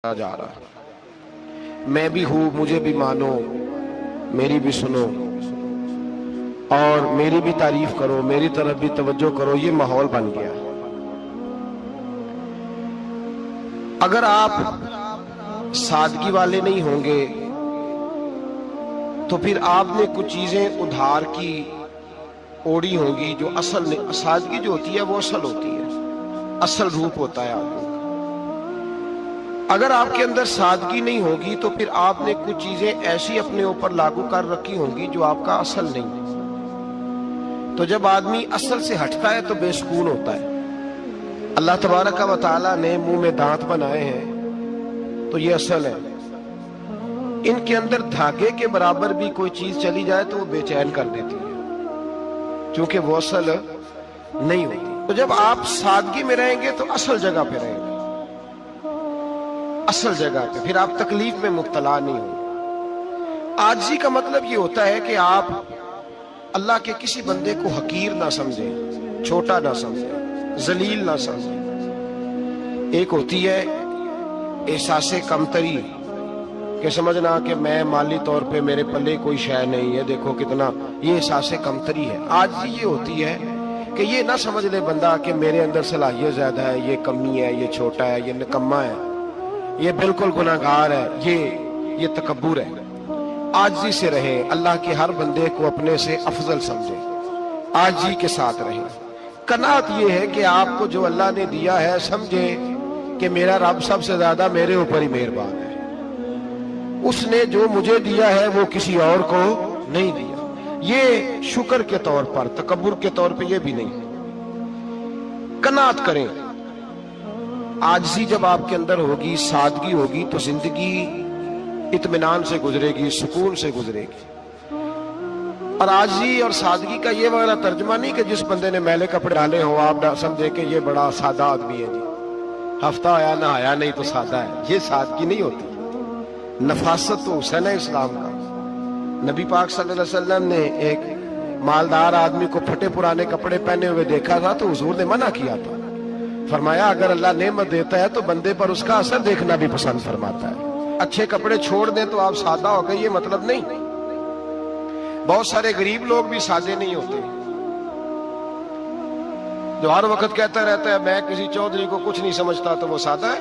جا رہا میں بھی ہوں، مجھے بھی مانو، میری بھی سنو اور میری بھی تعریف کرو، میری طرف بھی توجہ کرو، یہ ماحول بن گیا۔ اگر آپ سادگی والے نہیں ہوں گے تو پھر آپ نے کچھ چیزیں ادھار کی اوڑی ہوں گی جو اصل سادگی جو ہوتی ہے وہ اصل ہوتی ہے، اصل روپ ہوتا ہے آدمی کا۔ اگر آپ کے اندر سادگی نہیں ہوگی تو پھر آپ نے کچھ چیزیں ایسی اپنے اوپر لاگو کر رکھی ہوں گی جو آپ کا اصل نہیں۔ تو جب آدمی اصل سے ہٹتا ہے تو بے سکون ہوتا ہے۔ اللہ تبارک و تعالیٰ نے منہ میں دانت بنائے ہیں تو یہ اصل ہے، ان کے اندر دھاگے کے برابر بھی کوئی چیز چلی جائے تو وہ بے چین کر دیتی ہے، چونکہ وہ اصل نہیں ہوتی۔ تو جب آپ سادگی میں رہیں گے تو اصل جگہ پہ رہیں گے، اصل جگہ پہ، پھر آپ تکلیف میں مبتلا نہیں ہوں۔ عاجزی کا مطلب یہ ہوتا ہے کہ آپ اللہ کے کسی بندے کو حقیر نہ سمجھیں، چھوٹا نہ سمجھیں، ذلیل نہ سمجھیں۔ ایک ہوتی ہے احساس کمتری کہ سمجھنا کہ میں مالی طور پہ میرے پلے کوئی شے نہیں ہے، دیکھو کتنا، یہ احساس کمتری ہے۔ عاجزی یہ ہوتی ہے کہ یہ نہ سمجھ لے بندہ کہ میرے اندر صلاحیت زیادہ ہے، یہ کمی ہے، یہ چھوٹا ہے، یہ نکما ہے، یہ بالکل گناہگار ہے، یہ تکبر ہے۔ عاجزی سے رہیں، اللہ کے ہر بندے کو اپنے سے افضل سمجھیں، عاجزی کے ساتھ رہیں۔ قناعت یہ ہے کہ آپ کو جو اللہ نے دیا ہے سمجھیں کہ میرا رب سب سے زیادہ میرے اوپر ہی مہربان ہے، اس نے جو مجھے دیا ہے وہ کسی اور کو نہیں دیا۔ یہ شکر کے طور پر، تکبر کے طور پہ یہ بھی نہیں۔ قناعت کریں۔ عاجزی جب آپ کے اندر ہوگی، سادگی ہوگی تو زندگی اطمینان سے گزرے گی، سکون سے گزرے گی۔ اور عاجزی اور سادگی کا یہ والا ترجمہ نہیں کہ جس بندے نے میلے کپڑے ڈالے ہوں آپ سمجھے کہ یہ بڑا سادہ آدمی ہے، جی ہفتہ آیا نہ آیا نہیں تو سادہ ہے، یہ سادگی نہیں ہوتی۔ نفاست تو حسن ہے اسلام کا۔ نبی پاک صلی اللہ علیہ وسلم نے ایک مالدار آدمی کو پھٹے پرانے کپڑے پہنے ہوئے دیکھا تھا تو حضور نے منع کیا تھا، فرمایا اگر اللہ نعمت دیتا ہے تو بندے پر اس کا اثر دیکھنا بھی پسند فرماتا ہے۔ اچھے کپڑے چھوڑ دیں تو آپ سادہ ہو گئے، یہ مطلب نہیں۔ بہت سارے غریب لوگ بھی سادے نہیں ہوتے، جو ہر وقت کہتا رہتا ہے میں کسی چودھری کو کچھ نہیں سمجھتا تو وہ سادہ ہے۔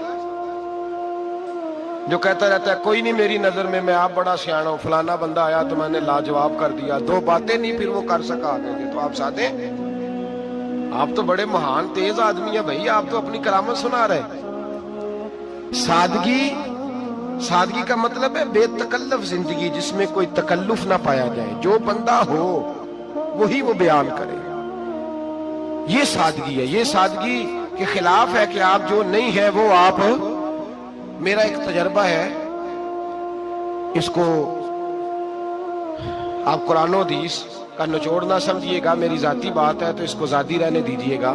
جو کہتا رہتا ہے کوئی نہیں میری نظر میں آپ بڑا سیانا ہوں، فلانا بندہ آیا تو میں نے لاجواب کر دیا، دو باتیں نہیں پھر وہ کر سکا آگے، تو آپ سادے ہیں؟ آپ تو بڑے مہان تیز آدمی ہیں بھائی، آپ تو اپنی کرامت سنا رہے۔ سادگی کا مطلب ہے بے تکلف زندگی، جس میں کوئی تکلف نہ پایا جائے، جو بندہ ہو وہی وہ بیان کرے، یہ سادگی ہے۔ یہ سادگی کے خلاف ہے کہ آپ جو نہیں ہے وہ آپ۔ میرا ایک تجربہ ہے، اس کو آپ قرآن و حدیث کا نچوڑ نہ سمجھیے گا، میری ذاتی بات ہے تو اس کو ذاتی رہنے دیجیے گا۔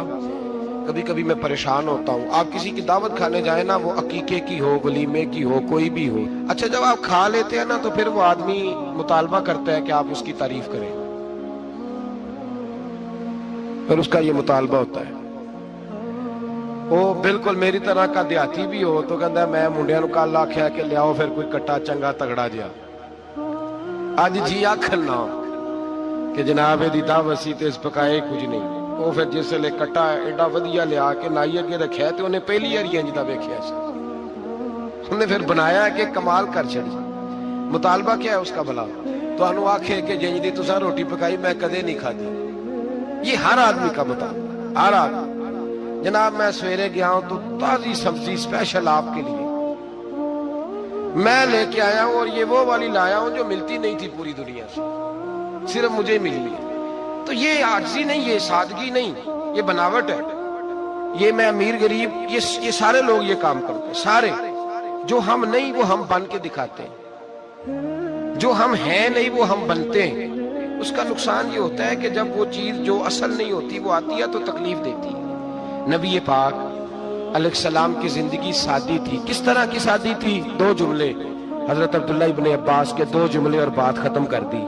کبھی کبھی میں پریشان ہوتا ہوں، آپ کسی کی دعوت کھانے جائیں نا، وہ عقیقے کی ہو، ولیمے کی ہو، کوئی بھی ہو، اچھا جب آپ کھا لیتے ہیں نا تو پھر وہ آدمی مطالبہ کرتا ہے کہ آپ اس کی تعریف کریں، پھر اس کا یہ مطالبہ ہوتا ہے۔ وہ بالکل میری طرح کا دیہاتی بھی ہو تو کہتا ہے میں منڈیاں نو کل آکھیا کہ لیاؤ پھر کوئی کٹا چنگا تگڑا جیا، اج جی آکھن نہ کہ جناب دی دعوت سی تے اس پکائے کچھ نہیں۔ وہ پھر جس لے کٹا ایڈا ودیا لیا کے نائی اگے رکھیا تے انہیں پہلی ہری انج دا ویکھیا سی، انہیں پھر بنایا کہ کمال کر چڑی۔ مطالبہ کیا ہے اس کا بھلا؟ تو انہوں آکھے کہ جنج دی تساں روٹی پکائی میں کدے نہیں کھادی۔ یہ ہر آدمی کا مطالبہ، ہر آدمی۔ جناب میں سویرے گیا ہوں تو تازی سبزی اسپیشل آپ کے لیے میں لے کے آیا ہوں، اور یہ وہ والی لایا ہوں جو ملتی نہیں تھی پوری دنیا سے، صرف مجھے ملی ہے۔ تو یہ عاجزی نہیں، یہ سادگی نہیں، یہ بناوٹ ہے۔ یہ میں امیر غریب، یہ سارے لوگ یہ کام کرتے ہیں، سارے۔ جو ہم نہیں وہ ہم بن کے دکھاتے ہیں، جو ہم ہیں نہیں وہ ہم بنتے ہیں۔ اس کا نقصان یہ ہوتا ہے کہ جب وہ چیز جو اصل نہیں ہوتی وہ آتی ہے تو تکلیف دیتی ہے۔ نبی پاک علیہ السلام کی زندگی سادی تھی۔ کس طرح کی سادی تھی؟ دو جملے، حضرت عبداللہ ابن عباس کے دو جملے اور بات ختم کر دی۔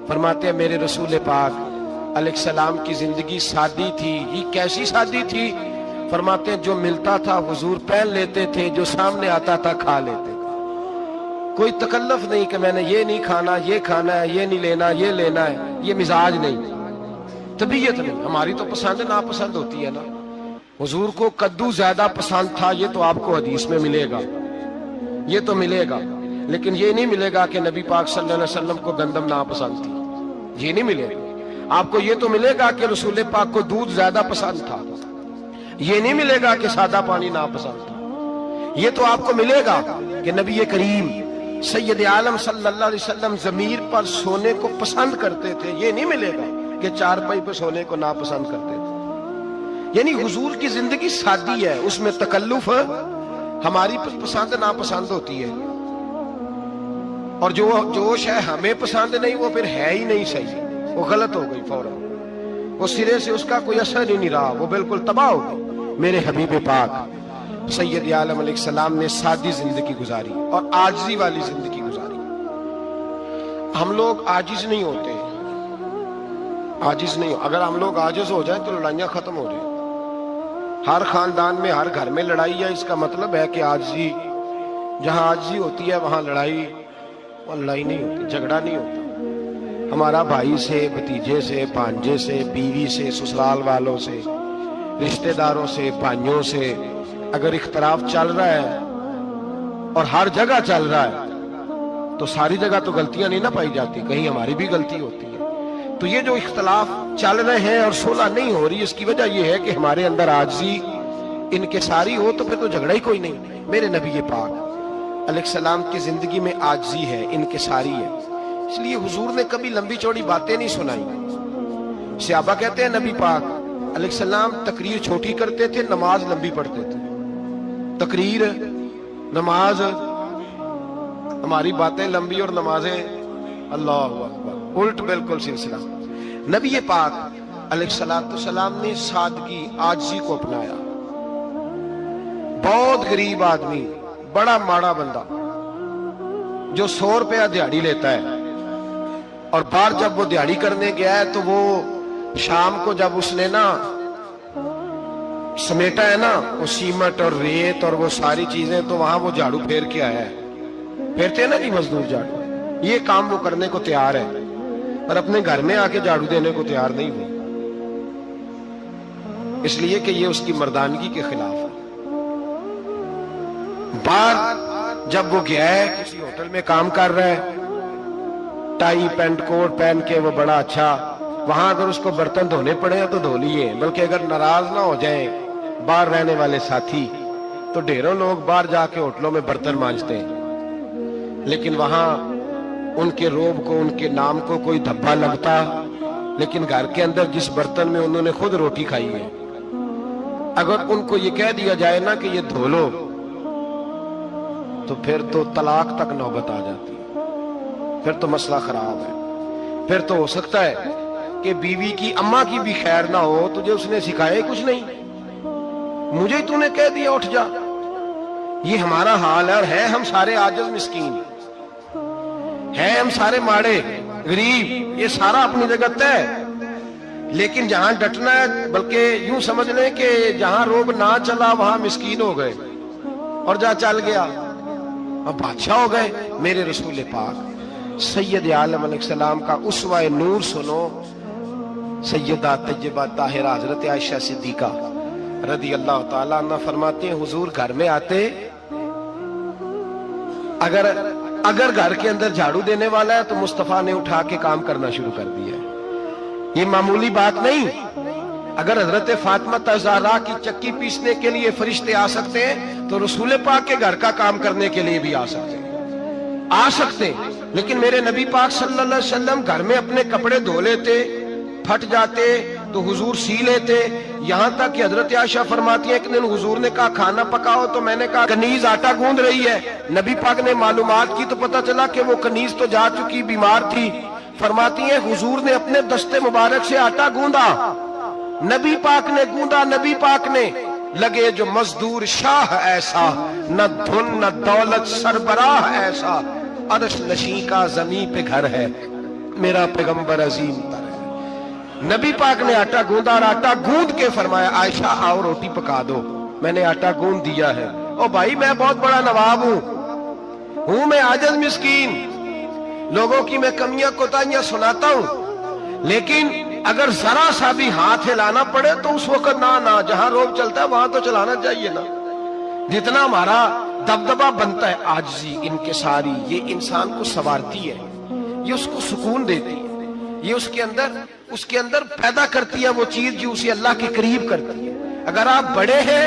فرماتے ہیں میرے رسول پاک علیہ السلام کی زندگی سادی تھی۔ یہ کیسی سادی تھی؟ فرماتے ہیں جو ملتا تھا حضور پہن لیتے تھے، جو سامنے آتا تھا کھا لیتے تھے۔ کوئی تکلف نہیں کہ میں نے یہ نہیں کھانا، یہ کھانا ہے، یہ نہیں لینا، یہ لینا ہے، یہ مزاج نہیں، طبیعت نہیں۔ ہماری تو پسند ناپسند ہوتی ہے نا۔ حضور کو کدو زیادہ پسند تھا، یہ تو آپ کو حدیث میں ملے گا، یہ تو ملے گا، لیکن یہ نہیں ملے گا کہ نبی پاک صلی اللہ علیہ وسلم کو گندم ناپسند تھی، یہ نہیں ملے گا۔ آپ کو یہ تو ملے گا کہ رسول پاک کو دودھ زیادہ پسند تھا، یہ نہیں ملے گا کہ سادہ پانی ناپسند تھا۔ یہ تو آپ کو ملے گا کہ نبی کریم سید عالم صلی اللہ علیہ وسلم ضمیر پر سونے کو پسند کرتے تھے، یہ نہیں ملے گا کہ چارپائی پہ سونے کو ناپسند کرتے تھے۔ یعنی حضور کی زندگی سادی ہے، اس میں تکلف ہماری پسند ناپسند ہوتی ہے، اور جو شے ہمیں پسند نہیں وہ پھر ہے ہی نہیں صحیح، وہ غلط ہو گئی فوراً، وہ سرے سے اس کا کوئی اثر ہی نہیں رہا، وہ بالکل تباہ ہو گئی۔ میرے حبیب پاک سید عالم علیہ السلام نے سادی زندگی گزاری اور عاجزی والی زندگی گزاری۔ ہم لوگ عاجز نہیں ہوتے، عاجز نہیں، اگر ہم لوگ عاجز ہو جائیں تو لڑائیاں ختم ہو جائیں۔ ہر خاندان میں، ہر گھر میں لڑائی ہے، اس کا مطلب ہے کہ عاجزی، جہاں عاجزی ہوتی ہے وہاں لڑائی نہیں ہوتی، جھگڑا نہیں ہوتا۔ ہمارا بھائی سے، بھتیجے سے، بھانجے سے، بیوی سے، سسرال والوں سے، رشتہ داروں سے، بھائیوں سے اگر اختلاف چل رہا ہے اور ہر جگہ چل رہا ہے تو ساری جگہ تو غلطیاں نہیں نہ پائی جاتی، کہیں ہماری بھی غلطی ہوتی ہے۔ تو یہ جو اختلاف چل رہے ہیں اور صلح نہیں ہو رہی، اس کی وجہ یہ ہے کہ ہمارے اندر عاجزی انکساری ہو، تو پھر تو جھگڑا ہی کوئی نہیں۔ میرے نبی پاک علیہ السلام کی زندگی میں عاجزی ہے، انکساری ہے، اس لیے حضور نے کبھی لمبی چوڑی باتیں نہیں سنائی۔ صحابہ کہتے ہیں نبی پاک علیہ السلام تقریر چھوٹی کرتے تھے، نماز لمبی پڑھتے تھے۔ تقریر، نماز، ہماری باتیں لمبی اور نمازیں اللہ اکبر الٹ بالکل سلسلہ۔ نبی پاک علیہ السلام نے سادگی، عاجزی کو اپنایا۔ بہت غریب آدمی، بڑا ماڑا بندہ جو 100 روپیہ دیہاڑی لیتا ہے، اور باہر جب وہ دیہاڑی کرنے گیا ہے تو وہ شام کو جب اس نے نا سمیٹا ہے نا وہ سیمٹ اور ریت اور وہ ساری چیزیں، تو وہاں وہ جھاڑو پھیر کے آیا ہے۔ پھیرتے ہیں نا جی مزدور جھاڑو، یہ کام وہ کرنے کو تیار ہے، اور اپنے گھر میں آ کے جھاڑو دینے کو تیار نہیں ہوئی، اس لیے کہ یہ اس کی مردانگی کے خلاف ہے۔ باہر جب وہ گیا ہے، کسی ہوٹل میں کام کر رہا ہے، ٹائی پینٹ کوٹ پہن کے وہ بڑا اچھا، وہاں اگر اس کو برتن دھونے پڑے ہیں تو دھو لیے، بلکہ اگر ناراض نہ ہو جائیں باہر رہنے والے ساتھی تو ڈھیروں لوگ باہر جا کے ہوٹلوں میں برتن مانجتے ہیں، لیکن وہاں ان کے روب کو، ان کے نام کو کوئی دھبا لگتا، لیکن گھر کے اندر جس برتن میں انہوں نے خود روٹی کھائی ہے، اگر ان کو یہ کہہ دیا جائے نا کہ یہ دھو لو، تو پھر تو طلاق تک نوبت آ جاتی ہے، پھر تو مسئلہ خراب ہے۔ پھر تو ہو سکتا ہے کہ بیوی کی، اماں کی بھی خیر نہ ہو، تجھے اس نے سکھایا کچھ نہیں، مجھے تو نے کہہ دیا اٹھ جا۔ یہ ہمارا حال ہے، اور ہے ہم سارے عاجز مسکین، ہیں ہم سارے ماڑے غریب، یہ سارا اپنی جگہ طے، لیکن جہاں ڈٹنا ہے، بلکہ یوں سمجھ لیں کہ جہاں روب نہ چلا وہاں مسکین ہو گئے، اور جہاں چل گیا اب بادشاہ ہو گئے۔ میرے رسول پاک سید عالم علیہ السلام کا اسوہ نور سنو، سیدہ طیبہ طاہرہ حضرت عائشہ صدیقہ رضی اللہ تعالیٰ عنہ فرماتے ہیں حضور گھر میں آتے، اگر گھر کے اندر جھاڑو دینے والا ہے تو مصطفیٰ نے اٹھا کے کام کرنا شروع کر دیا ہے۔ یہ معمولی بات نہیں، اگر حضرت فاطمہ زہرا کی چکی پیسنے کے لیے فرشتے آ سکتے ہیں تو رسول پاک کے گھر کا کام کرنے کے لیے بھی آ سکتے ہیں۔ لیکن میرے نبی پاک صلی اللہ علیہ وسلم گھر میں اپنے کپڑے دھو لیتے، پھٹ جاتے تو حضور سی لیتے، یہاں تک کہ حضرت عائشہ فرماتی ہیں ایک دن حضور نے کہا کھانا پکاؤ، تو میں نے کہا کنیز آٹا گوندھ رہی ہے۔ نبی پاک نے معلومات کی تو پتہ چلا کہ وہ کنیز تو جا چکی، بیمار تھی۔ فرماتی ہیں حضور نے اپنے دستے مبارک سے آٹا گوندا، نبی پاک نے گوندا، نبی پاک نے، لگے جو مزدور شاہ ایسا، نہ دھن نہ دولت سربراہ ایسا، عرش نشیں کا زمین پہ گھر ہے، میرا پیغمبر عظیم تر ہے۔ نبی پاک نے آٹا گوندا اور آٹا گوند کے فرمایا عائشہ آؤ روٹی پکا دو، میں نے آٹا گوند دیا ہے۔ او بھائی میں بہت بڑا نواب ہوں میں عاجز مسکین، لوگوں کی میں کمیاں کوتاہیاں سناتا ہوں، لیکن اگر ذرا سا بھی ہاتھ ہلانا پڑے تو اس وقت نہ جہاں روب چلتا ہے وہاں تو چلانا چاہیے نا۔ جتنا ہمارا دبدبا بنتا ہے عاجزی انکساری، یہ انسان کو سنوارتی ہے، یہ اس کو سکون دیتی ہے، یہ اس کے اندر پیدا کرتی ہے وہ چیز جو اسے اللہ کے قریب کرتی ہے۔ اگر آپ بڑے ہیں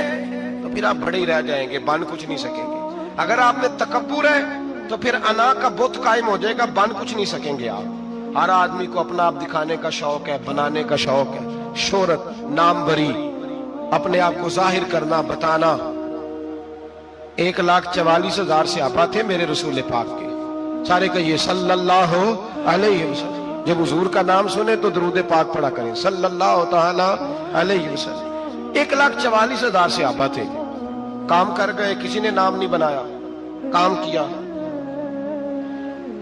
تو پھر آپ بڑے ہی رہ جائیں گے، بن کچھ نہیں سکیں گے۔ اگر آپ میں تکبر ہے تو پھر انا کا بت قائم ہو جائے گا، بن کچھ نہیں سکیں گے آپ۔ ہر آدمی کو اپنا آپ دکھانے کا شوق ہے، بنانے کا شوق ہے، شہرت، نام بری، اپنے آپ کو ظاہر کرنا، بتانا۔ 1,44,000 صحابہ تھے میرے رسول پاک کے، سارے کہیے صلی اللہ علیہ وسلم۔ جب حضور کا نام سنے تو درود پاک پڑھا کریں صلی اللہ تعالی علیہ وسلم۔ 1,44,000 صحابہ تھے، کام کر گئے، کسی نے نام نہیں بنایا، کام کیا۔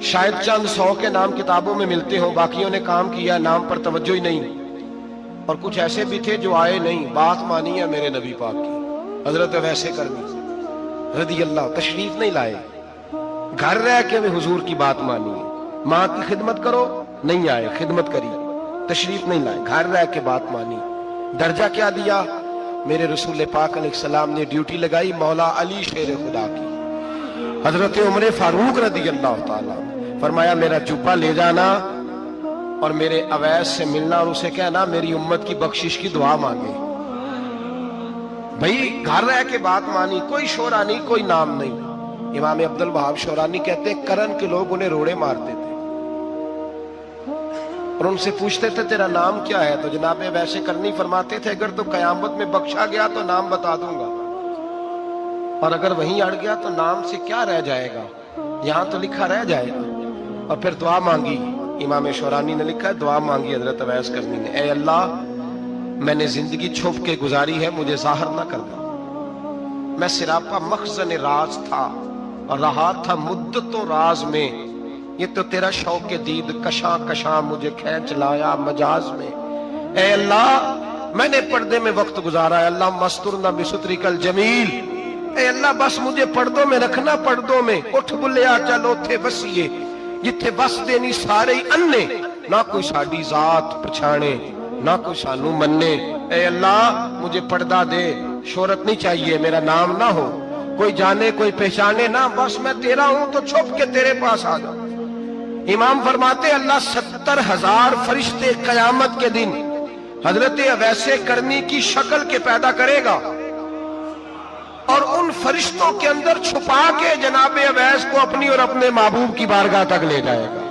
شاید چند 100 کے نام کتابوں میں ملتے ہوں، باقیوں نے کام کیا، نام پر توجہ ہی نہیں۔ اور کچھ ایسے بھی تھے جو آئے نہیں، بات مانی ہے میرے نبی پاک کی، حضرت ویسے کرنی رضی اللہ، تشریف نہیں لائے، گھر رہ کے میں حضور کی بات مانی ہے۔ ماں کی خدمت کرو، نہیں آئے، خدمت کری، تشریف نہیں لائے، گھر رہ کے بات مانی۔ درجہ کیا دیا؟ میرے رسول پاک علیہ السلام نے ڈیوٹی لگائی مولا علی شیر خدا کی، حضرت عمر فاروق رضی اللہ تعالیٰ، فرمایا میرا جبہ لے جانا اور میرے اویس سے ملنا اور اسے کہنا میری امت کی بخشش کی دعا مانگے۔ بھئی گھر رہ کے بات مانی، کوئی شورا نہیں، کوئی نام نہیں۔ امام عبد الوہاب شورانی کہتے ہیں کرن کے لوگ انہیں روڑے مارتے تھے اور ان سے پوچھتے تھے تیرا نام کیا ہے، تو جناب ویسے کرنی فرماتے تھے اگر تو قیامت میں بخشا گیا تو نام بتا دوں گا، اور اگر وہیں اڑ گیا تو نام سے کیا رہ جائے گا، یہاں تو لکھا رہ جائے گا۔ اور پھر دعا مانگی، امام شورانی نے لکھا ہے دعا مانگی حضرت اویس کرنی نے، اے اللہ میں نے زندگی چھپ کے گزاری ہے، مجھے ظاہر نہ کرنا، میں سراپا مخزن راز تھا اور رہا تھا مدت و راز میں، یہ تو تیرا شوق دید کشاں کشاں مجھے کھینچ لایا مجاز میں۔ اے اللہ میں نے پردے میں وقت گزارا ہے، اللہ مسترنا بسترک الجمیل، اے اللہ بس مجھے پردوں میں رکھنا، پردوں میں اٹھ بلیا چلو تھے بسیے جتھے بس دینی سارے انے، نہ کوئی ساڈی ذات پچھانے نہ کوئی سانو مننے۔ اے اللہ مجھے پردہ دے، شہرت نہیں چاہیے، میرا نام نہ ہو، کوئی جانے کوئی پہچانے نہ، بس میں تیرا ہوں تو چھپ کے تیرے پاس آ جاؤں۔ امام فرماتے اللہ 70,000 فرشتے قیامت کے دن حضرت اویس کرنی کی شکل کے پیدا کرے گا اور ان فرشتوں کے اندر چھپا کے جناب اویس کو اپنی اور اپنے محبوب کی بارگاہ تک لے جائے گا،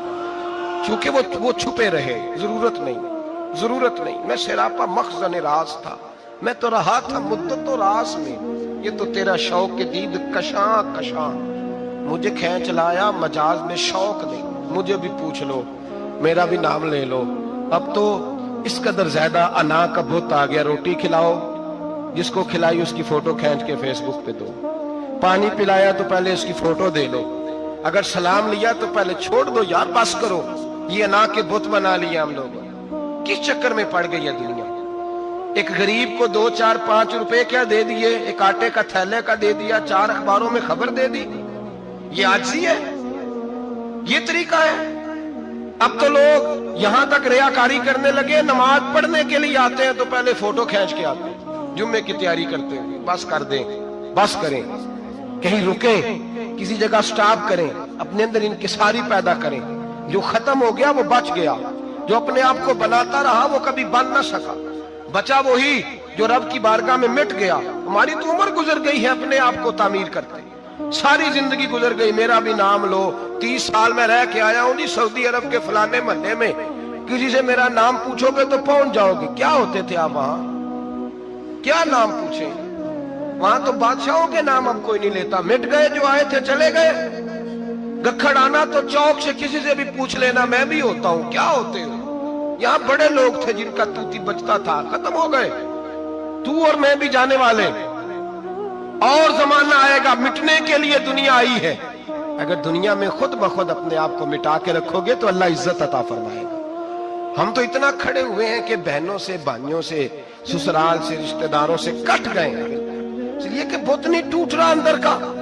چونکہ وہ چھپے رہے، ضرورت نہیں، میں سراپا مخزن راز تھا، میں تو رہا تھا مدت و راز میں، یہ تو تیرا شوق دید کشاں کشاں مجھے کھینچ لایا مجاز میں، شوق نہیں، مجھے بھی پوچھ لو، میرا بھی نام لے لو۔ اب تو اس قدر زیادہ انا کا بت آ گیا، روٹی کھلاؤ، جس کو کھلائی اس کی فوٹو کھینچ کے فیس بک پہ دو، پانی پلایا تو پہلے اس کی فوٹو دے لو، اگر سلام لیا تو پہلے چھوڑ دو یار، بس کرو، یہ انا کے بت بنا لیے ہم لوگ۔ کس چکر میں پڑ گئی ہے دنیا؟ ایک غریب کو 2 4 5 روپے کیا دے دیے، ایک آٹے کا تھیلے کا دے دیا، 4 اخباروں میں خبر دے دی، یہ عاجزی ہے؟ یہ طریقہ ہے؟ اب تو لوگ یہاں تک ریاکاری کرنے لگے، نماز پڑھنے کے لیے آتے ہیں تو پہلے فوٹو کھینچ کے آتے ہیں، جمعے کی تیاری کرتے ہیں، بس کر دیں، بس کریں، کہیں رکیں، کسی جگہ سٹاپ کریں، اپنے اندر انکساری پیدا کریں، جو ختم ہو گیا وہ بچ گیا، جو اپنے آپ کو بناتا رہا وہ کبھی بن نہ سکا، بچا وہی جو رب کی بارگاہ میں مٹ گیا۔ ہماری تو عمر گزر گئی ہے اپنے آپ کو تعمیر کرتے، ساری زندگی گزر گئی، میرا بھی نام لو، 30 سال میں رہ کے آیا ہوں جی سعودی عرب کے فلانے محلے میں، کسی سے میرا نام پوچھو گے تو پہنچ جاؤ گے، کیا ہوتے تھے آپ وہاں، کیا نام پوچھیں، وہاں تو بادشاہوں کے نام اب کوئی نہیں لیتا، مٹ گئے، جو آئے تھے چلے گئے، گکھڑ آنا تو چوک سے کسی سے بھی پوچھ لینا میں بھی ہوتا ہوں، کیا ہوتے ہو؟ یہاں بڑے لوگ تھے جن کا توتی بچتا تھا، ختم ہو گئے، تو اور میں بھی جانے والے، اور زمانہ آئے گا، مٹنے کے لیے دنیا آئی ہے، اگر دنیا میں خود بخود اپنے آپ کو مٹا کے رکھو گے تو اللہ عزت عطا فرمائے گا۔ ہم تو اتنا کھڑے ہوئے ہیں کہ بہنوں سے، بھائیوں سے، سسرال سے، رشتہ داروں سے کٹ گئے ہیں، اس لیے کہ بت نہیں ٹوٹ رہا اندر کا۔